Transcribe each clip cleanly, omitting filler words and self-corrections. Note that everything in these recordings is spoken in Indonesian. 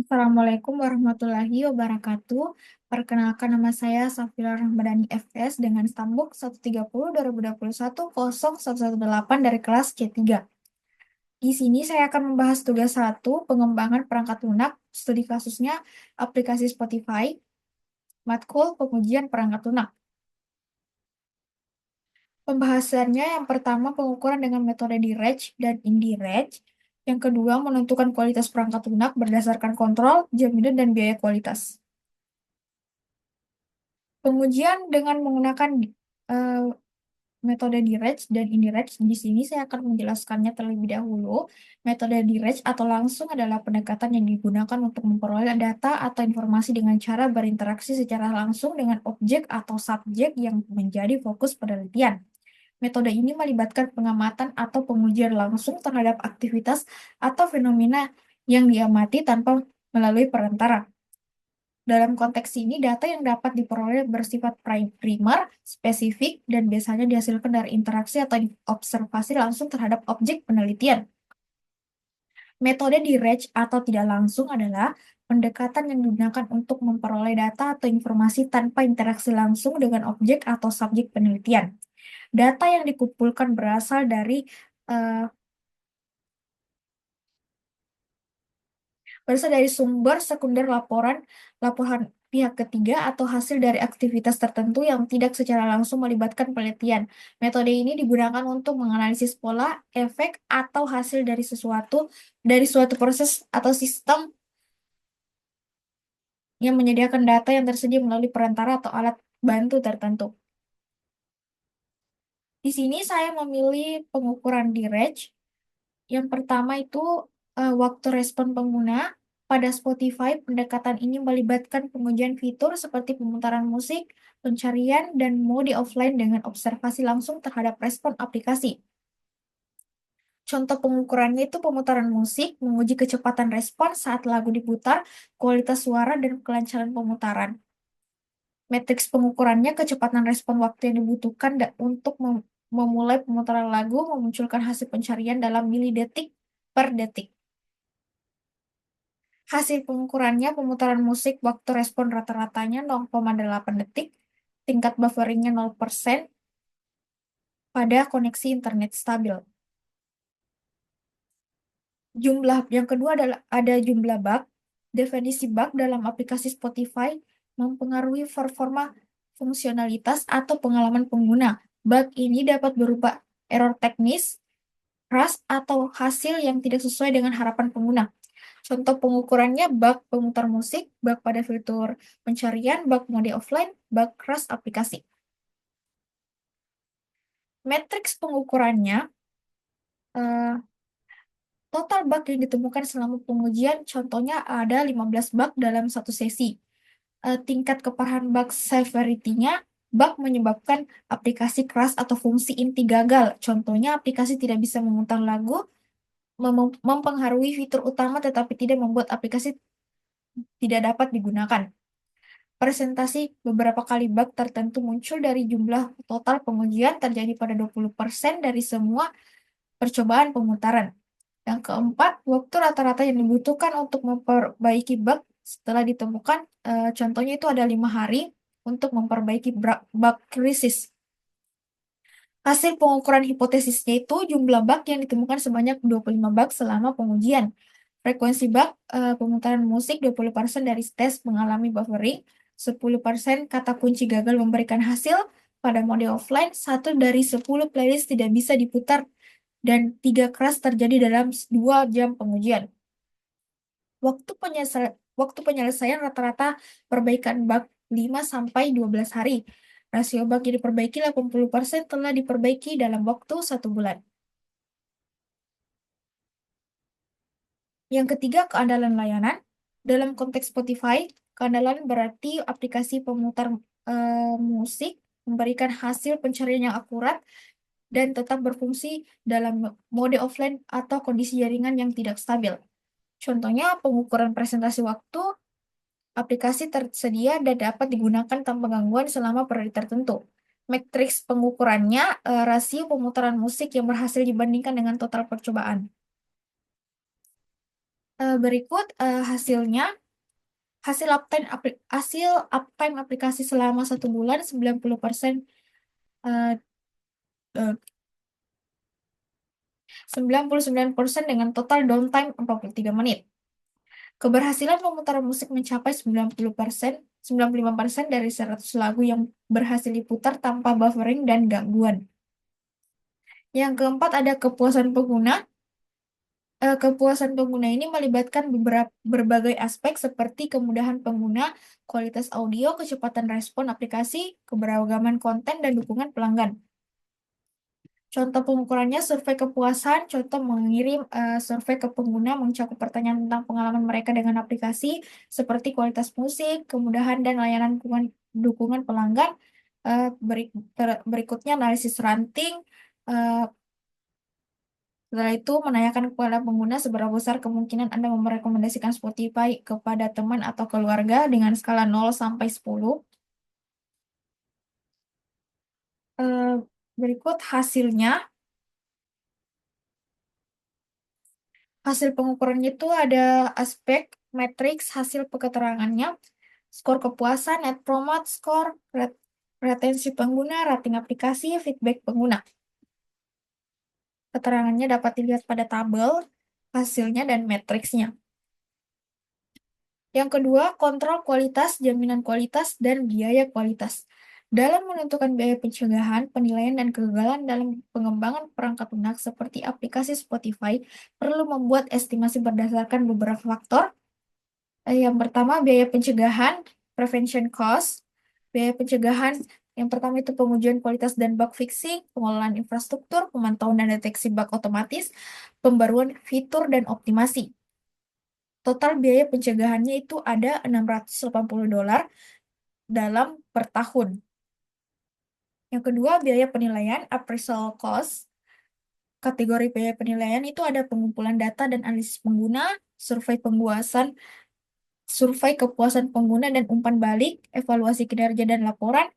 Assalamualaikum warahmatullahi wabarakatuh. Perkenalkan nama saya Safira Rahmadani FS dengan stambuk 130-2021-0118 dari kelas C3. Di sini saya akan membahas tugas 1, pengembangan perangkat lunak, studi kasusnya aplikasi Spotify, matkul pengujian perangkat lunak. Pembahasannya yang pertama pengukuran dengan metode di-range dan in-range. Yang kedua menentukan kualitas perangkat lunak berdasarkan kontrol, jaminan, dan biaya kualitas. Pengujian dengan menggunakan eh, metode di-range dan in-range. Di sini saya akan menjelaskannya terlebih dahulu. Metode di-range atau langsung adalah pendekatan yang digunakan untuk memperoleh data atau informasi dengan cara berinteraksi secara langsung dengan objek atau subjek yang menjadi fokus penelitian. Metode ini melibatkan pengamatan atau pengujian langsung terhadap aktivitas atau fenomena yang diamati tanpa melalui perantara. Dalam konteks ini, data yang dapat diperoleh bersifat primer, spesifik, dan biasanya dihasilkan dari interaksi atau observasi langsung terhadap objek penelitian. Metode di-range atau tidak langsung adalah pendekatan yang digunakan untuk memperoleh data atau informasi tanpa interaksi langsung dengan objek atau subjek penelitian. Data yang dikumpulkan eh, berasal dari sumber sekunder laporan pihak ketiga atau hasil dari aktivitas tertentu yang tidak secara langsung melibatkan penelitian. Metode ini digunakan untuk menganalisis pola, efek, atau hasil dari suatu proses atau sistem yang menyediakan data yang tersedia melalui perantara atau alat bantu tertentu. Di sini saya memilih pengukuran di range. Yang pertama itu waktu respon pengguna. Pada Spotify, pendekatan ini melibatkan pengujian fitur seperti pemutaran musik, pencarian, dan mode offline dengan observasi langsung terhadap respon aplikasi. Contoh pengukurannya itu pemutaran musik, menguji kecepatan respon saat lagu diputar, kualitas suara, dan kelancaran pemutaran. Matriks pengukurannya kecepatan respon waktu yang dibutuhkan untuk memulai pemutaran lagu, memunculkan hasil pencarian dalam milidetik per detik. Hasil pengukurannya pemutaran musik waktu respon rata-ratanya 0,8 detik, tingkat bufferingnya 0% pada koneksi internet stabil. Yang kedua adalah ada jumlah bug. Definisi bug dalam aplikasi Spotify mempengaruhi performa fungsionalitas atau pengalaman pengguna. Bug ini dapat berupa error teknis, crash, atau hasil yang tidak sesuai dengan harapan pengguna. Contoh pengukurannya bug pemutar musik, bug pada fitur pencarian, bug mode offline, bug crash aplikasi. Matriks pengukurannya eh, total bug yang ditemukan selama pengujian, contohnya ada 15 bug dalam satu sesi. Tingkat keparahan bug severity-nya, bug menyebabkan aplikasi crash atau fungsi inti gagal. Contohnya aplikasi tidak bisa memutar lagu, mempengaruhi fitur utama tetapi tidak membuat aplikasi tidak dapat digunakan. Presentasi beberapa kali bug tertentu muncul dari jumlah total pengujian terjadi pada 20% dari semua percobaan pemutaran. Yang keempat, waktu rata-rata yang dibutuhkan untuk memperbaiki bug setelah ditemukan, contohnya itu ada 5 hari untuk memperbaiki bug krisis. Hasil pengukuran hipotesisnya itu jumlah bug yang ditemukan sebanyak 25 bug selama pengujian. Frekuensi bug pemutaran musik 20% dari tes mengalami buffering, 10% kata kunci gagal memberikan hasil, pada mode offline 1 dari 10 playlist tidak bisa diputar, dan 3 crash terjadi dalam 2 jam pengujian. Waktu penyelesaian rata-rata perbaikan bug 5-12 hari. Rasio bug yang diperbaiki 80% telah diperbaiki dalam waktu 1 bulan. Yang ketiga, keandalan layanan. Dalam konteks Spotify, keandalan berarti aplikasi pemutar musik memberikan hasil pencarian yang akurat dan tetap berfungsi dalam mode offline atau kondisi jaringan yang tidak stabil. Contohnya, pengukuran presentasi waktu, aplikasi tersedia dan dapat digunakan tanpa gangguan selama periode tertentu. Matriks pengukurannya, rasio pemutaran musik yang berhasil dibandingkan dengan total percobaan. Berikut hasilnya. Hasil uptime aplikasi selama 1 bulan 90%, eh, eh, 99% dengan total downtime 43 menit. Keberhasilan memutar musik mencapai 95% dari 100 lagu yang berhasil diputar tanpa buffering dan gangguan. Yang keempat ada kepuasan pengguna. Kepuasan pengguna ini melibatkan berbagai aspek seperti kemudahan pengguna, kualitas audio, kecepatan respon aplikasi, keberagaman konten, dan dukungan pelanggan. Contoh pengukurannya survei kepuasan, contoh mengirim survei ke pengguna mencakup pertanyaan tentang pengalaman mereka dengan aplikasi, seperti kualitas musik, kemudahan dan layanan dukungan pelanggan. Berikutnya analisis ranting. Eh, Setelah itu, menanyakan kepada pengguna seberapa besar kemungkinan Anda merekomendasikan Spotify kepada teman atau keluarga dengan skala 0 sampai 10. Eh, Berikut hasilnya. Hasil pengukurannya itu ada aspek matriks hasil keterangannya, skor kepuasan, net promote score, retensi pengguna, rating aplikasi, feedback pengguna. Keterangannya dapat dilihat pada tabel hasilnya dan matriksnya. Yang kedua, kontrol kualitas, jaminan kualitas, dan biaya kualitas. Dalam menentukan biaya pencegahan, penilaian, dan kegagalan dalam pengembangan perangkat lunak seperti aplikasi Spotify, perlu membuat estimasi berdasarkan beberapa faktor. Yang pertama, biaya pencegahan, prevention cost. Biaya pencegahan, yang pertama itu pengujian kualitas dan bug fixing, pengelolaan infrastruktur, pemantauan dan deteksi bug otomatis, pembaruan fitur dan optimasi. Total biaya pencegahannya itu ada $680 dalam per tahun. Yang kedua, biaya penilaian, appraisal cost. Kategori biaya penilaian itu ada pengumpulan data dan analisis pengguna, survei penguasan, survei kepuasan pengguna dan umpan balik, evaluasi kinerja dan laporan,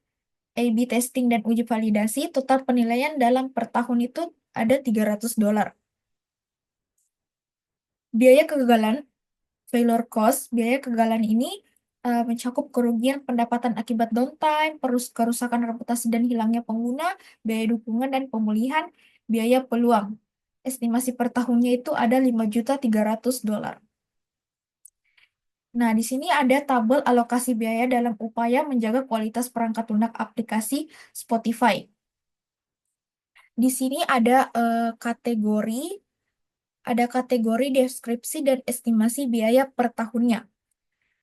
A/B testing dan uji validasi. Total penilaian dalam per tahun itu ada $300. Biaya kegagalan, failure cost. Biaya kegagalan ini mencakup kerugian pendapatan akibat downtime, kerusakan reputasi dan hilangnya pengguna, biaya dukungan dan pemulihan, biaya peluang. Estimasi per tahunnya itu ada $5.300.000. Nah, di sini ada tabel alokasi biaya dalam upaya menjaga kualitas perangkat lunak aplikasi Spotify. Di sini ada kategori deskripsi dan estimasi biaya per tahunnya.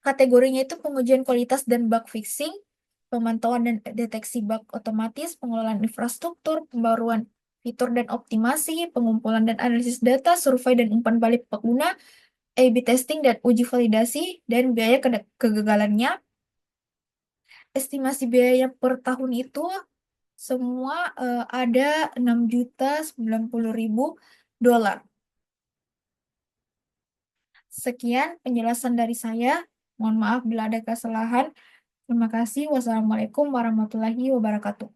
Kategorinya itu pengujian kualitas dan bug fixing, pemantauan dan deteksi bug otomatis, pengelolaan infrastruktur, pembaruan fitur dan optimasi, pengumpulan dan analisis data, survei dan umpan balik pengguna, A/B testing dan uji validasi, dan biaya kegagalannya. Estimasi biaya per tahun itu semua ada $6.090.000. Sekian penjelasan dari saya. Mohon maaf bila ada kesalahan. Terima kasih. Wassalamualaikum warahmatullahi wabarakatuh.